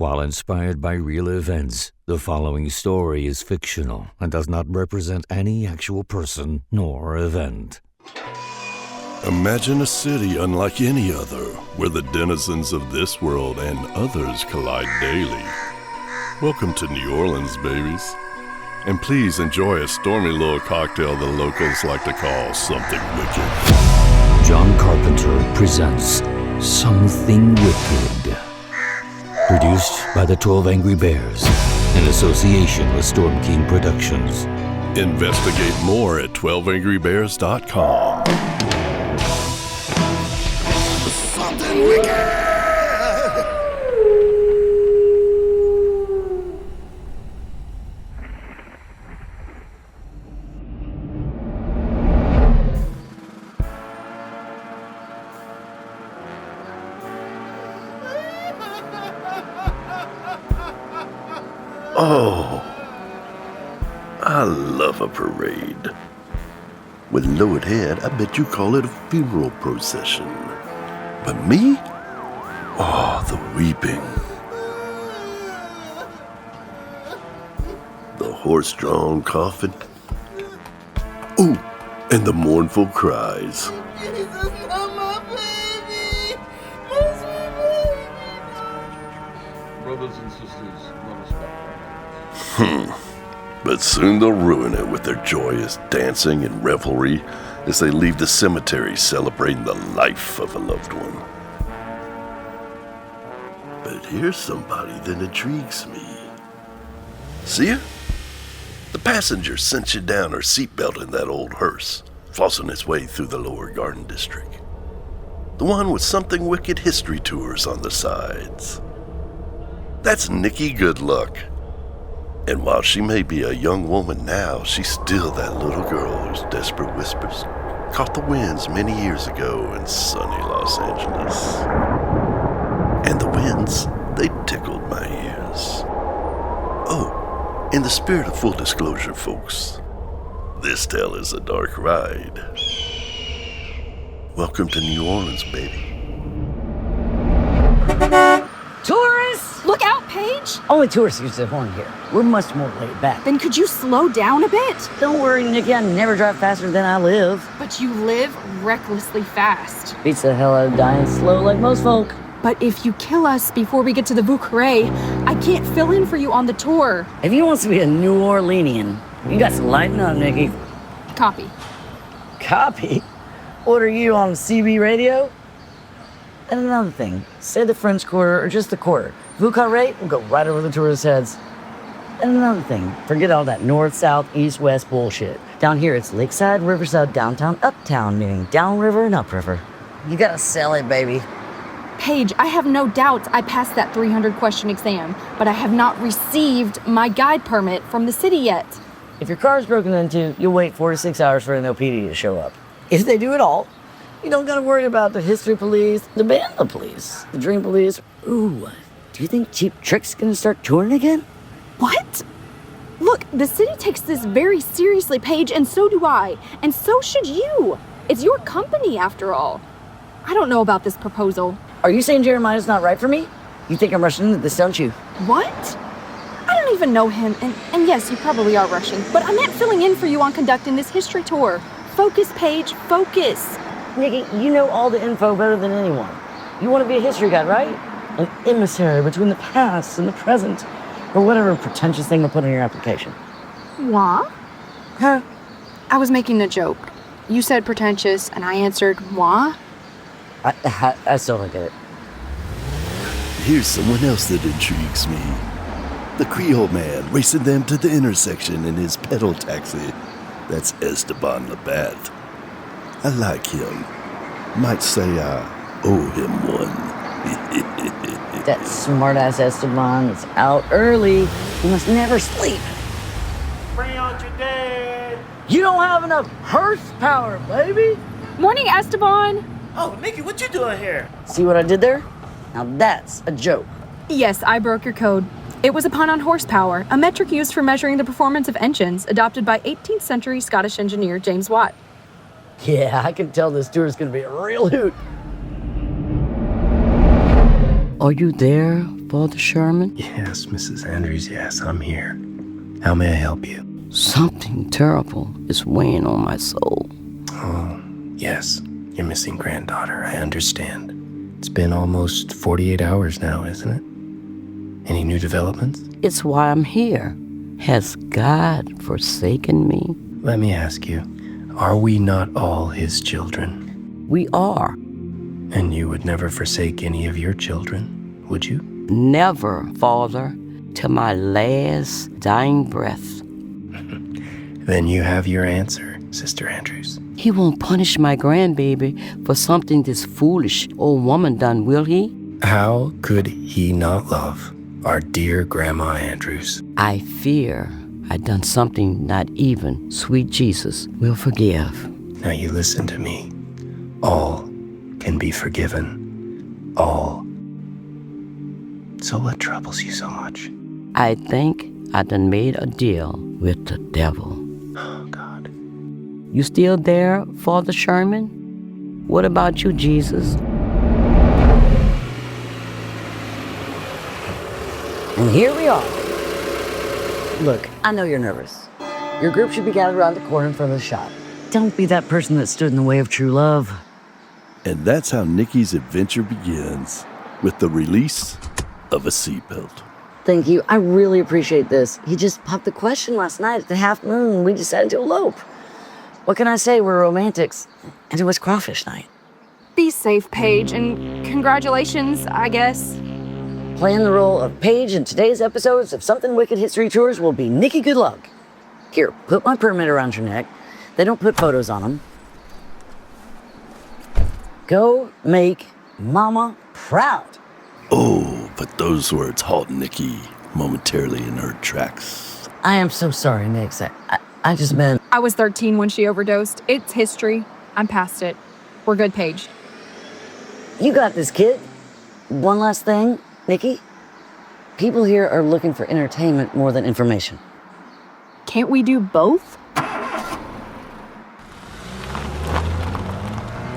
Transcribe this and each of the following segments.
While inspired by real events, the following story is fictional and does not represent any actual person nor event. Imagine a city unlike any other, where the denizens of this world and others collide daily. Welcome to New Orleans, babies. And please enjoy a stormy little cocktail the locals like to call something wicked. John Carpenter presents Something Wicked. Produced by the 12 Angry Bears in association with Storm King Productions. Investigate more at 12angrybears.com. Something wicked! Oh, I love a parade. With lowered head, I bet you call it a funeral procession. But me? Oh, the weeping. The horse-drawn coffin. Ooh, and the mournful cries. Jesus, not my baby! My sweet baby! Brothers and sisters, let us bow. But soon they'll ruin it with their joyous dancing and revelry as they leave the cemetery celebrating the life of a loved one. But here's somebody that intrigues me. See her? The passenger cinching down her seatbelt in that old hearse, flossing its way through the lower garden district. The one with Something Wicked history tours on the sides. That's Nikki Goodluck. And while she may be a young woman now, she's still that little girl whose desperate whispers caught the winds many years ago in sunny Los Angeles. And the winds, they tickled my ears. Oh, in the spirit of full disclosure, folks, this tale is a dark ride. Welcome to New Orleans, baby. Tourists! Look out, Paige! Only tourists use the horn here. We're much more laid back. Then could you slow down a bit? Don't worry, Nikki, I never drive faster than I live. But you live recklessly fast. Beats the hell out of dying slow like most folk. But if you kill us before we get to the Vieux Carré, I can't fill in for you on the tour. If he wants to be a New Orleanian, you got to lighten up, Nikki. Copy. Copy? What are you, on CB radio? And another thing, say the French Quarter or just the Quarter. Vieux Carré will go right over the tourists' heads. And another thing, forget all that north, south, east, west bullshit. Down here, it's lakeside, riverside, downtown, uptown, meaning downriver and upriver. You gotta sell it, baby. Paige, I have no doubts I passed that 300-question exam, but I have not received my guide permit from the city yet. If your car's broken into, you'll wait 4 to 6 hours for an LPD to show up. If they do it all, you don't gotta worry about the history police, the band police, the dream police. Ooh, do you think Cheap Trick's gonna start touring again? What? Look, the city takes this very seriously, Paige, and so do I. And so should you. It's your company, after all. I don't know about this proposal. Are you saying Jeremiah's not right for me? You think I'm rushing into this, don't you? What? I don't even know him, and yes, you probably are rushing, but I meant filling in for you on conducting this history tour. Focus, Paige, focus. Nikki, you know all the info better than anyone. You want to be a history guide, right? An emissary between the past and the present, or whatever pretentious thing to put on your application. What? Huh? I was making a joke. You said pretentious, and I answered, what? I still don't get it. Here's someone else that intrigues me. The Creole man racing them to the intersection in his pedal taxi. That's Esteban LaBatte. I like him. Might say I owe him one. That smartass Esteban is out early. He must never sleep. Bring out your dad. You don't have enough horsepower, baby. Morning, Esteban. Oh, Nikki, what you doing here? See what I did there? Now that's a joke. Yes, I broke your code. It was a pun on horsepower, a metric used for measuring the performance of engines, adopted by 18th century Scottish engineer James Watt. Yeah, I can tell this tour is going to be a real hoot. Are you there, Father Sherman? Yes, Mrs. Andrews, yes, I'm here. How may I help you? Something terrible is weighing on my soul. Oh, yes, your missing granddaughter, I understand. It's been almost 48 hours now, isn't it? Any new developments? It's why I'm here. Has God forsaken me? Let me ask you, are we not all his children? We are. And you would never forsake any of your children, would you? Never, Father, to my last dying breath. Then you have your answer, Sister Andrews. He won't punish my grandbaby for something this foolish old woman done, will he? How could he not love our dear Grandma Andrews? I fear I done something not even sweet Jesus will forgive. Now you listen to me. All can be forgiven. All. So what troubles you so much? I think I done made a deal with the devil. Oh, God. You still there, Father Sherman? What about you, Jesus? And here we are. Look, I know you're nervous. Your group should be gathered around the corner in front of the shop. Don't be that person that stood in the way of true love. And that's how Nikki's adventure begins, with the release of a seatbelt. Thank you. I really appreciate this. He just popped the question last night at the half moon, and we decided to elope. What can I say? We're romantics. And it was crawfish night. Be safe, Paige, and congratulations, I guess. Playing the role of Paige in today's episodes of Something Wicked History Tours will be Nikki Goodluck. Here, put my permit around your neck. They don't put photos on them. Go make Mama proud. Oh, but those words halt Nikki momentarily in her tracks. I am so sorry, Nix. I just meant... I was 13 when she overdosed. It's history. I'm past it. We're good, Paige. You got this, kid. One last thing, Nikki. People here are looking for entertainment more than information. Can't we do both?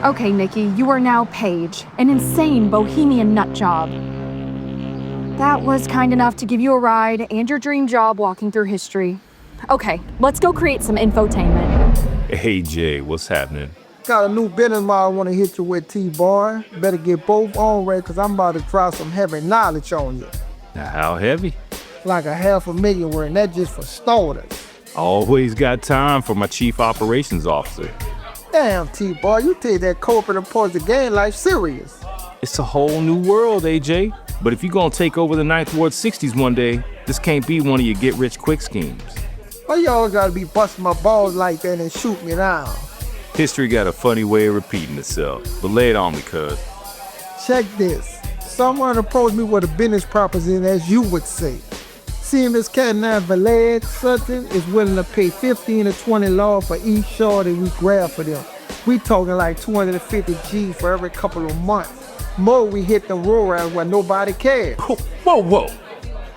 Okay, Nikki, you are now Paige, an insane bohemian nut job. That was kind enough to give you a ride and your dream job walking through history. Okay, let's go create some infotainment. Hey, Jay, what's happening? Got a new business model I want to hit you with, T-Boy. Better get both on ready, because I'm about to drop some heavy knowledge on you. Now, how heavy? Like $500,000 worth, and that's just for starters. Always got time for my chief operations officer. Damn, T-Boy, you take that corporate approach to game life serious. It's a whole new world, AJ. But if you're gonna take over the Ninth Ward 60s one day, this can't be one of your get-rich-quick schemes. Why y'all gotta be busting my balls like that and shoot me down? History got a funny way of repeating itself, but lay it on me, cuz. Check this. Someone approached me with a business proposition, as you would say. Seeing this cat named Valet Sutton is willing to pay $15 to $20 for each shorty we grab for them. We talking like 250 G for every couple of months. More we hit the rural where nobody cares. Whoa.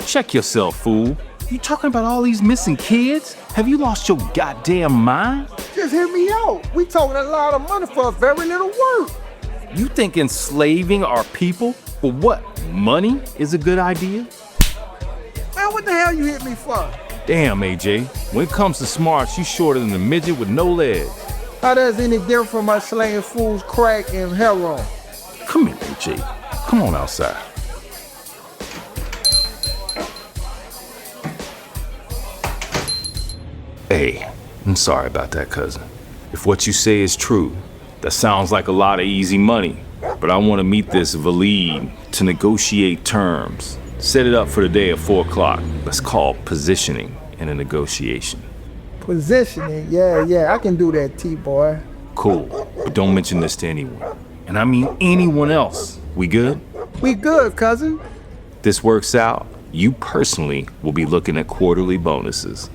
Check yourself, fool. You talking about all these missing kids? Have you lost your goddamn mind? Just hear me out. We talking a lot of money for very little work. You think enslaving our people for what? Money is a good idea? Man, what the hell you hit me for? Damn, AJ. When it comes to smarts, you shorter than a midget with no legs. How does any different from my slanging fools crack and heroin? Come here, AJ. Come on outside. Hey, I'm sorry about that, cousin. If what you say is true, that sounds like a lot of easy money. But I want to meet this Valide to negotiate terms. Set it up for the day at 4 o'clock. Let's call positioning in a negotiation. Positioning? Yeah, I can do that, T-Boy. Cool, but don't mention this to anyone. And I mean anyone else. We good? We good, cousin. If this works out, you personally will be looking at quarterly bonuses.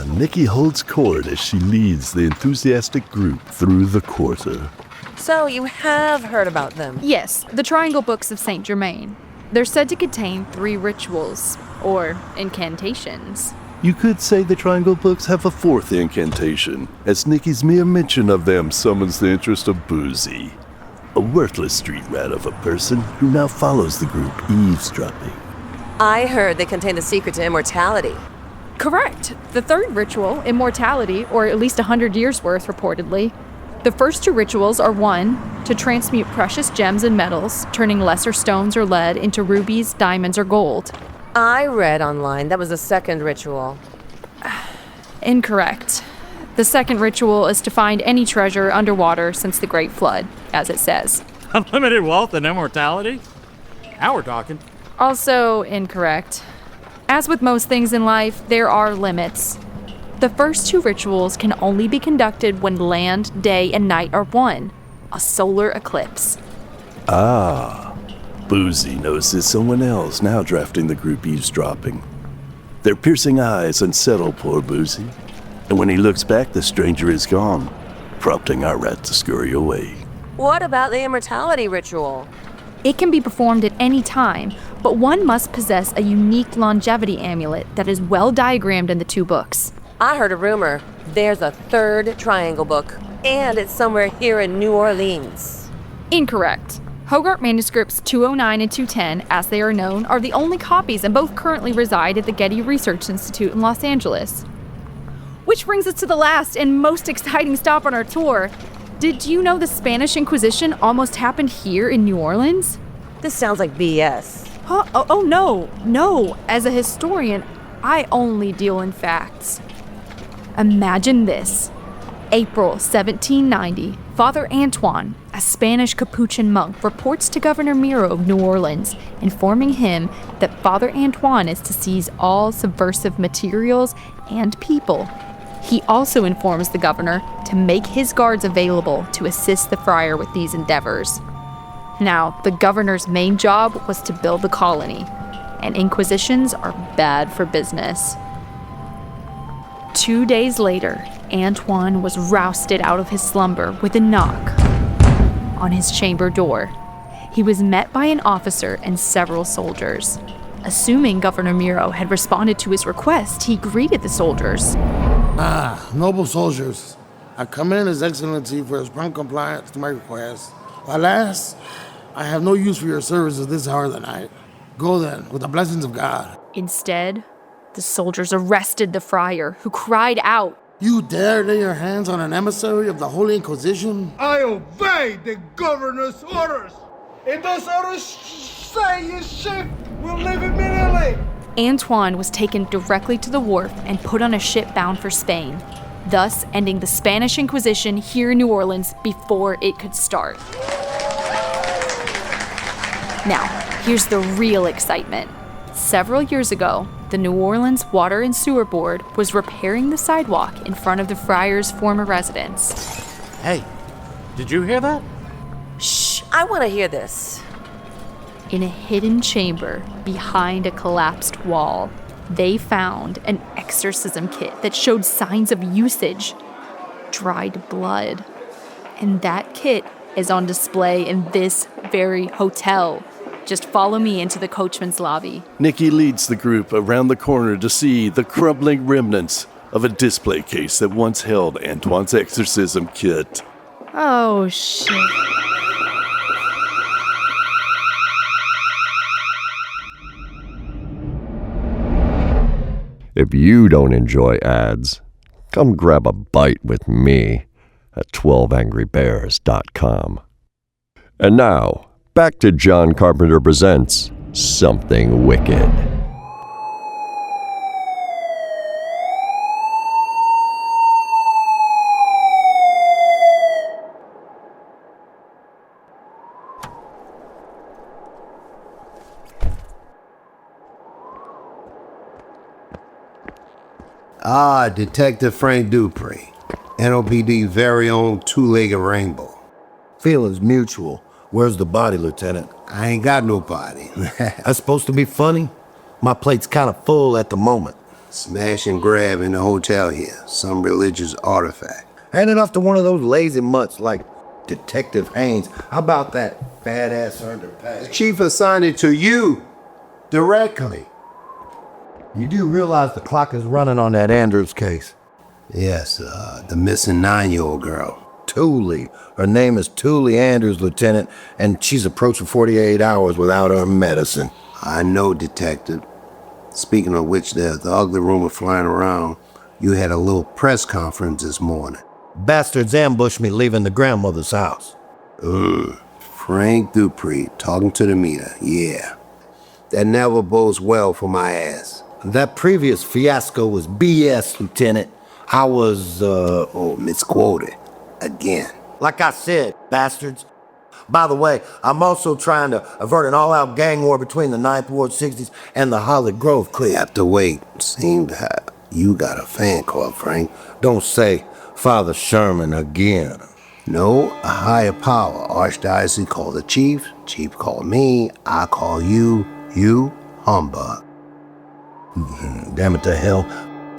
Nikki holds court as she leads the enthusiastic group through the quarter. So you have heard about them? Yes, the Triangle Books of Saint Germain. They're said to contain 3 rituals, or incantations. You could say the Triangle Books have a 4th incantation, as Nikki's mere mention of them summons the interest of Boozy. a worthless street rat of a person who now follows the group eavesdropping. I heard they contain the secret to immortality. Correct. The third ritual, immortality, or at least 100 years worth, reportedly. The first two rituals are 1, to transmute precious gems and metals, turning lesser stones or lead into rubies, diamonds, or gold. I read online that was the second ritual. Incorrect. The second ritual is to find any treasure underwater since the Great Flood, as it says. Unlimited wealth and immortality? Now we're talking. Also incorrect. As with most things in life, there are limits. The first two rituals can only be conducted when land, day, and night are one, a solar eclipse. Ah, Boozy notices someone else now drafting the group eavesdropping. Their piercing eyes unsettle poor Boozy, and when he looks back, the stranger is gone, prompting our rat to scurry away. What about the immortality ritual? It can be performed at any time, but one must possess a unique longevity amulet that is well diagrammed in the two books. I heard a rumor. There's a third triangle book, and it's somewhere here in New Orleans. Incorrect. Hogarth manuscripts 209 and 210, as they are known, are the only copies, and both currently reside at the Getty Research Institute in Los Angeles. Which brings us to the last and most exciting stop on our tour. Did you know the Spanish Inquisition almost happened here in New Orleans? This sounds like BS. Huh? Oh, no. As a historian, I only deal in facts. Imagine this. April 1790, Father Antoine, a Spanish Capuchin monk, reports to Governor Miro of New Orleans, informing him that Father Antoine is to seize all subversive materials and people. He also informs the governor to make his guards available to assist the friar with these endeavors. Now, the governor's main job was to build the colony, and inquisitions are bad for business. 2 days later, Antoine was rousted out of his slumber with a knock on his chamber door. He was met by an officer and several soldiers. Assuming Governor Miro had responded to his request, he greeted the soldiers. Noble soldiers, I come in His Excellency for his prompt compliance to my request. Alas, I have no use for your services this hour of the night. Go then, with the blessings of God. Instead, the soldiers arrested the friar, who cried out, You dare lay your hands on an emissary of the Holy Inquisition? I obey the governor's orders. If those orders say your ship will leave immediately. Antoine was taken directly to the wharf and put on a ship bound for Spain, thus ending the Spanish Inquisition here in New Orleans before it could start. Now, here's the real excitement. Several years ago, the New Orleans Water and Sewer Board was repairing the sidewalk in front of the friar's former residence. Hey, did you hear that? Shh, I want to hear this. In a hidden chamber behind a collapsed wall, they found an exorcism kit that showed signs of usage. Dried blood. And that kit is on display in this very hotel. Just follow me into the coachman's lobby. Nikki leads the group around the corner to see the crumbling remnants of a display case that once held Antoine's exorcism kit. Oh, shit. If you don't enjoy ads, come grab a bite with me at 12angrybears.com. And now, back to John Carpenter Presents Something Wicked. Detective Frank DuPret, NOPD's very own two-legged rainbow. Feelings mutual. Where's the body, Lieutenant? I ain't got no body. That's supposed to be funny? My plate's kind of full at the moment. Smash and grab in the hotel here. Some religious artifact. Hand it off to one of those lazy mutts like Detective Haynes. How about that badass underpass? The chief assigned it to you directly. You do realize the clock is running on that Andrews case? Yes, the missing 9-year-old girl. Thule. Her name is Thule Andrews, Lieutenant, and she's approaching 48 hours without her medicine. I know, Detective. Speaking of which, there's the ugly rumor flying around. You had a little press conference this morning. Bastards ambushed me leaving the grandmother's house. Frank DuPret talking to the meter, yeah. That never bodes well for my ass. That previous fiasco was BS, Lieutenant. I was, misquoted. Again. Like I said, bastards. By the way, I'm also trying to avert an all-out gang war between the 9th Ward 60s and the Holly Grove clique. Have to wait. Seems that you got a fan club, Frank. Don't say Father Sherman again. No, a higher power. Archdiocese called the chief. Chief called me. I call you. You, humbug. Damn it to hell.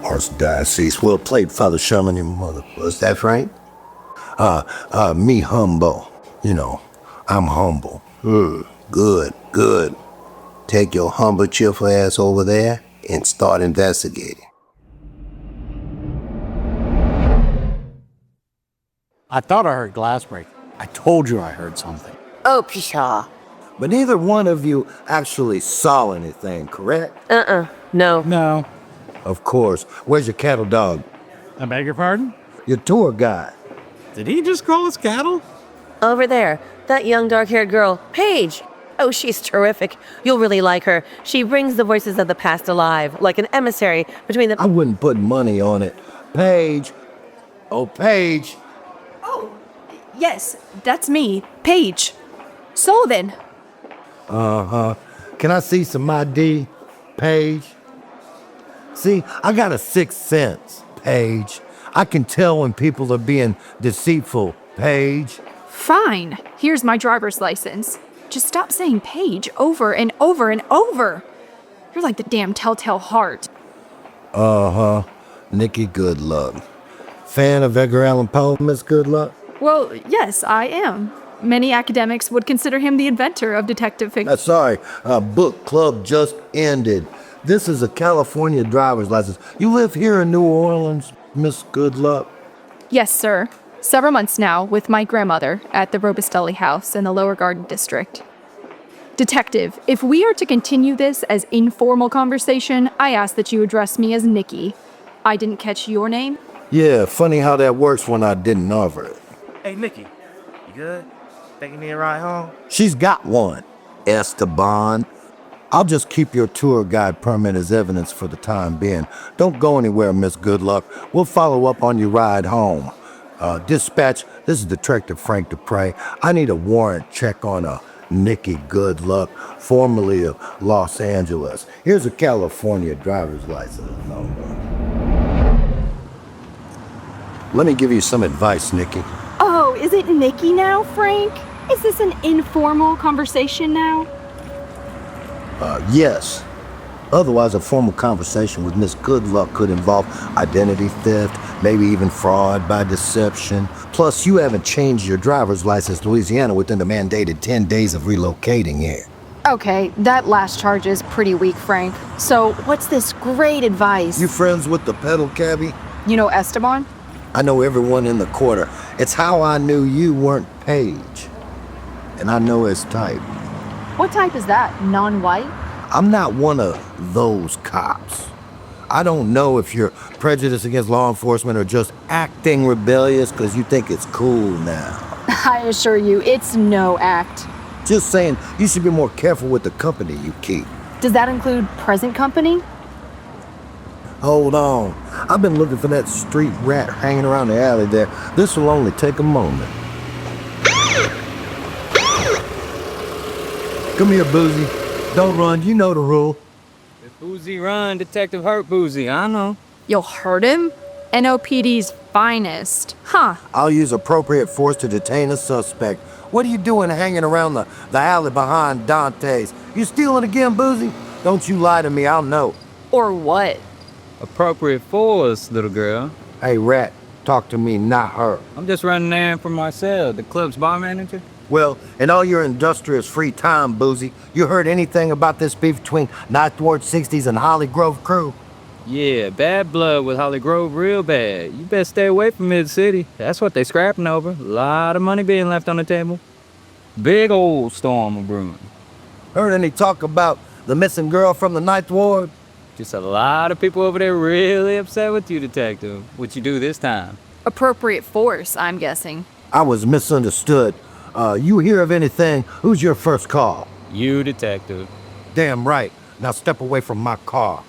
Archdiocese. Well played, Father Sherman, your mother. What's that, Frank? Me humble. You know, I'm humble. Good. Take your humble, cheerful ass over there and start investigating. I thought I heard glass break. I told you I heard something. Oh, pshaw. But neither one of you actually saw anything, correct? No. No. Of course. Where's your cattle dog? I beg your pardon? Your tour guide. Did he just call us cattle? Over there. That young dark-haired girl, Paige. Oh, she's terrific. You'll really like her. She brings the voices of the past alive, like an emissary between the... I wouldn't put money on it. Paige. Oh, Paige. Oh, yes, that's me, Paige. Sullivan. Can I see some ID, Paige? See, I got a sixth sense, Paige. I can tell when people are being deceitful, Paige. Fine. Here's my driver's license. Just stop saying Paige over and over and over. You're like the damn telltale heart. Nikki Goodluck. Fan of Edgar Allan Poe, Miss Goodluck? Well, yes, I am. Many academics would consider him the inventor of detective fiction. Sorry, book club just ended. This is a California driver's license. You live here in New Orleans, Miss Goodluck? Yes, sir. Several months now with my grandmother at the Robustelli house in the Lower Garden District. Detective, if we are to continue this as informal conversation, I ask that you address me as Nikki. I didn't catch your name? Yeah, funny how that works when I didn't offer it. Hey, Nikki, you good? Think you need a ride home? She's got one, Esteban. I'll just keep your tour guide permit as evidence for the time being. Don't go anywhere, Miss Goodluck. We'll follow up on your ride home. Dispatch, this is Detective Frank DuPret. I need a warrant check on a Nikki Goodluck, formerly of Los Angeles. Here's a California driver's license number. Let me give you some advice, Nikki. Oh, is it Nikki now, Frank? Is this an informal conversation now? Yes. Otherwise, a formal conversation with Miss Goodluck could involve identity theft, maybe even fraud by deception. Plus, you haven't changed your driver's license to Louisiana within the mandated 10 days of relocating here. Okay, that last charge is pretty weak, Frank. So, what's this great advice? You friends with the pedal cabbie? You know Esteban? I know everyone in the quarter. It's how I knew you weren't Paige. And I know his type. What type is that? Non-white? I'm not one of those cops. I don't know if you're prejudiced against law enforcement or just acting rebellious because you think it's cool now. I assure you, it's no act. Just saying, you should be more careful with the company you keep. Does that include present company? Hold on. I've been looking for that street rat hanging around the alley there. This will only take a moment. Come here, Boozy. Don't run, you know the rule. If Boozy run, Detective hurt Boozy, I know. You'll hurt him? NOPD's finest. Huh. I'll use appropriate force to detain a suspect. What are you doing hanging around the alley behind Dante's? You stealing again, Boozy? Don't you lie to me, I'll know. Or what? Appropriate force, little girl. Hey, Rat, talk to me, not her. I'm just running errand for myself, the club's bar manager. Well, in all your industrious free time, Boozy, you heard anything about this beef between 9th Ward 60s and Holly Grove crew? Yeah, bad blood with Holly Grove real bad. You best stay away from Mid-City. That's what they scrapping over. A lot of money being left on the table. Big old storm brewing. Heard any talk about the missing girl from the Ninth Ward? Just a lot of people over there really upset with you, Detective. What you do this time? Appropriate force, I'm guessing. I was misunderstood. You hear of anything? Who's your first call? You, Detective. Damn right. Now step away from my car.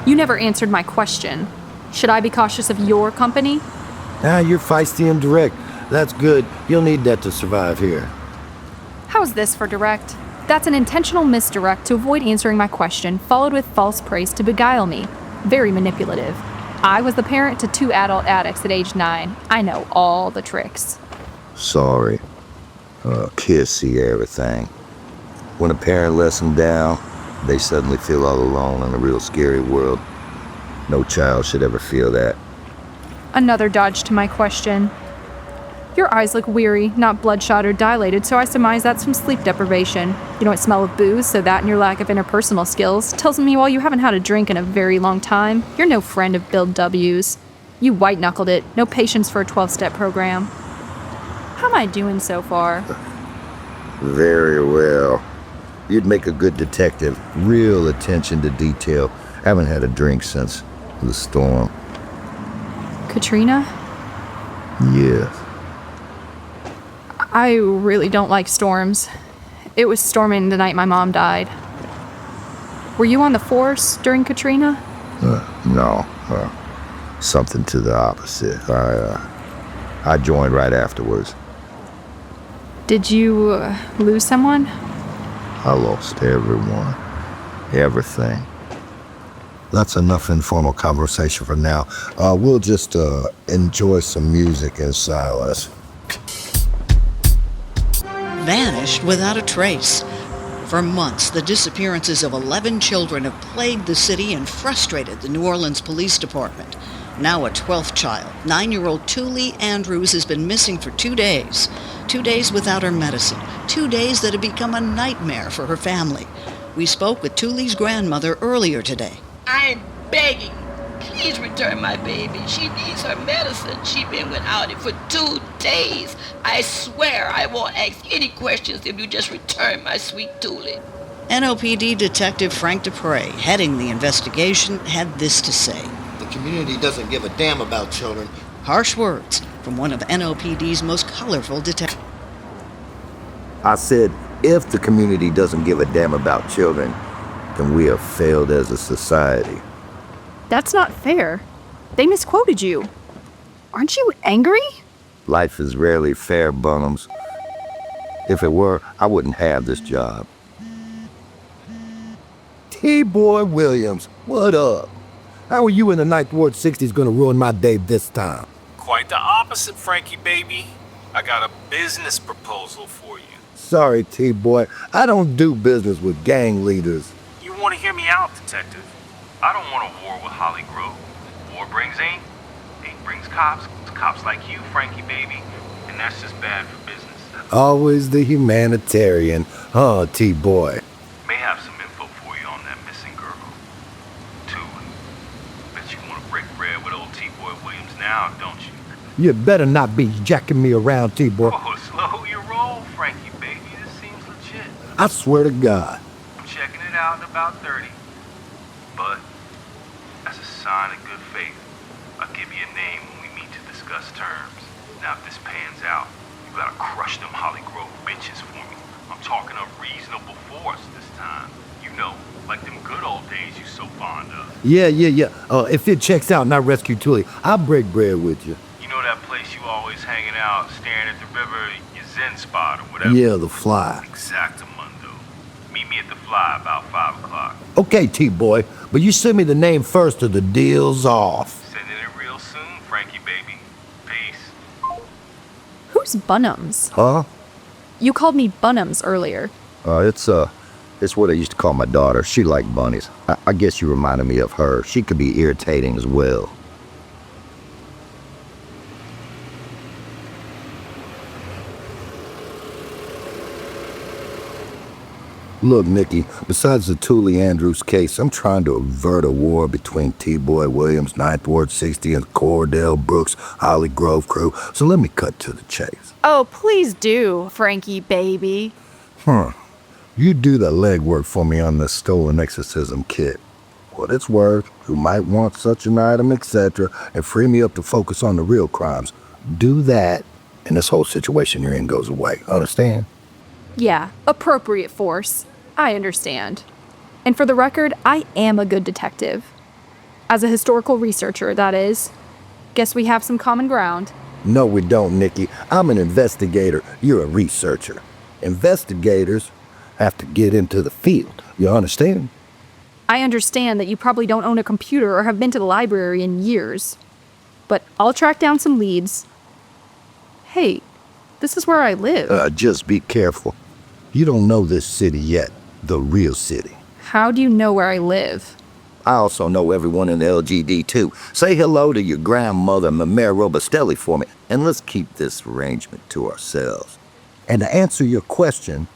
You never answered my question. Should I be cautious of your company? You're feisty and direct. That's good. You'll need that to survive here. How's this for direct? That's an intentional misdirect to avoid answering my question, followed with false praise to beguile me. Very manipulative. I was the parent to 2 adult addicts at age 9. I know all the tricks. Sorry. Kids see everything. When a parent lets them down, they suddenly feel all alone in a real scary world. No child should ever feel that. Another dodge to my question. Your eyes look weary, not bloodshot or dilated, so I surmise that's from sleep deprivation. You don't smell of booze, so that and your lack of interpersonal skills tells me while you haven't had a drink in a very long time, you're no friend of Bill W's. You white-knuckled it, no patience for a 12-step program. How am I doing so far? Very well. You'd make a good detective. Real attention to detail. Haven't had a drink since the storm. Katrina? Yes. I really don't like storms. It was storming the night my mom died. Were you on the force during Katrina? No. Something to the opposite. I joined right afterwards. Did you lose someone? I lost everyone. Everything. That's enough informal conversation for now. We'll just enjoy some music in silence. Vanished without a trace. For months, the disappearances of 11 children have plagued the city and frustrated the New Orleans Police Department. Now a 12th child, 9-year-old Thule Andrews, has been missing for 2 days. 2 days without her medicine. 2 days that have become a nightmare for her family. We spoke with Thule's grandmother earlier today. I'm begging. Please return my baby. She needs her medicine. She's been without it for 2 days. I swear I won't ask any questions if you just return my sweet Thule. NOPD Detective Frank DuPret, heading the investigation, had this to say. The community doesn't give a damn about children. Harsh words from one of NOPD's most colorful detectives. I said, if the community doesn't give a damn about children, then we have failed as a society. That's not fair. They misquoted you. Aren't you angry? Life is rarely fair, Bunhams. If it were, I wouldn't have this job. T-Boy Williams, what up? How are you in the Ninth Ward 60s gonna ruin my day this time? Quite the opposite, Frankie baby. I got a business proposal for you. Sorry, T-Boy. I don't do business with gang leaders. You want to hear me out, detective? I don't want a war with Holly Grove. War brings ink. Ink brings cops. Cops like you, Frankie baby. And that's just bad for business. Always the humanitarian. Huh, T-Boy? May have some info for you on that missing girl. Too. Bet you want to break bread with old T-Boy Williams now, don't you? You better not be jacking me around, T-Boy. Oh, slow your roll, Frankie baby. This seems legit. I swear to God. I'm checking it out in about 30. But, as a sign of good faith, I'll give you a name when we meet to discuss terms. Now, if this pans out, you gotta crush them Holly Grove bitches for me. I'm talking a reasonable force this time. You know, like them good old days you so fond of. Yeah. If it checks out and I rescue Thule, I'll break bread with you. You know that place you always hanging out, staring at the river, your Zen spot or whatever? Yeah, the Fly. Exactamundo. Meet me at the Fly about 5 o'clock. Okay, T-Boy, but you send me the name first or the deal's off. Sending it real soon, Frankie baby. Peace. Who's Bunhams? Huh? You called me Bunhams earlier. It's what I used to call my daughter. She liked bunnies. I guess you reminded me of her. She could be irritating as well. Look, Nikki, besides the Thule Andrews case, I'm trying to avert a war between T-Boy Williams, 9th Ward 60, and Cordell Brooks, Holly Grove crew, so let me cut to the chase. Oh, please do, Frankie baby. You do the legwork for me on this stolen exorcism kit. What it's worth, who might want such an item, etc., and free me up to focus on the real crimes. Do that, and this whole situation you're in goes away. Understand? Yeah, appropriate force. I understand. And for the record, I am a good detective. As a historical researcher, that is. Guess we have some common ground. No, we don't, Nikki. I'm an investigator. You're a researcher. Investigators have to get into the field. You understand? I understand that you probably don't own a computer or have been to the library in years. But I'll track down some leads. Hey, this is where I live. Just be careful. You don't know this city yet. The real city. How do you know where I live? I also know everyone in the LGD, too. Say hello to your grandmother, Memere Robustelli, for me, and let's keep this arrangement to ourselves. And to answer your question,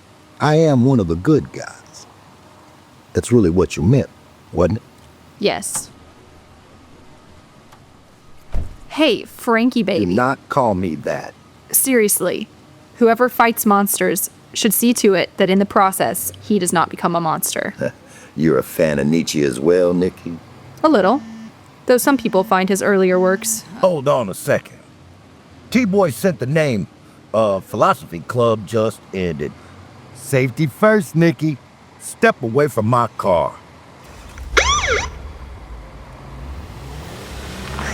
I am one of the good guys. That's really what you meant, wasn't it? Yes. Hey, Frankie baby. Do not call me that. Seriously, whoever fights monsters should see to it that in the process, he does not become a monster. You're a fan of Nietzsche as well, Nikki? A little. Though some people find his earlier works. Hold on a second. T-Boy sent the name. Philosophy Club just ended. Safety first, Nikki. Step away from my car.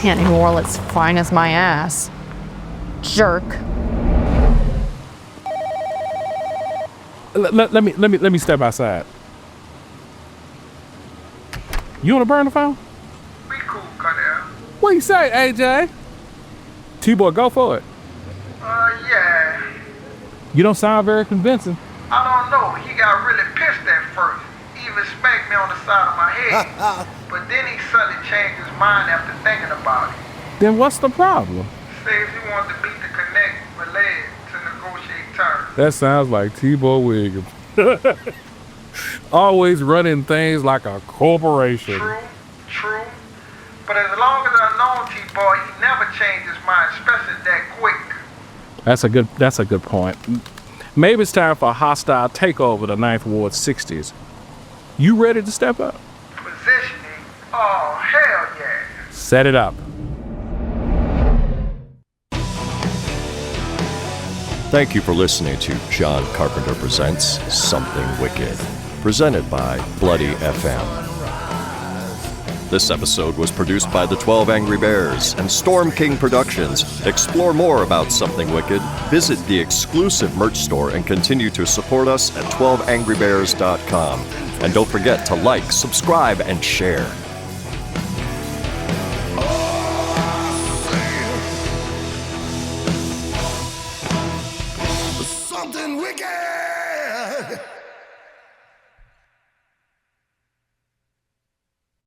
Annie Warlet's fine as my ass. Jerk. Let me step outside. You wanna burn the phone? We cool, Cordell. What you say, AJ? T-Boy, go for it. Yeah. You don't sound very convincing. I don't know. He got really pissed at first. Even smacked me on the side of my head. But then he suddenly changed his mind after thinking about it. Then what's the problem? Says he wanted to meet the Connect with Led to negotiate terms. That sounds like T-Boy Williams. Always running things like a corporation. True. But as long as I've known T-Boy, he never changed his mind, especially that quick. That's a good point. Maybe it's time for a hostile takeover of the 9th Ward 60s. You ready to step up? Positioning? Oh, hell yeah. Set it up. Thank you for listening to John Carpenter Presents Something Wicked, presented by Bloody FM. This episode was produced by the 12 Angry Bears and Storm King Productions. Explore more about Something Wicked, visit the exclusive merch store, and continue to support us at 12angrybears.com. And don't forget to like, subscribe, and share. Something wicked!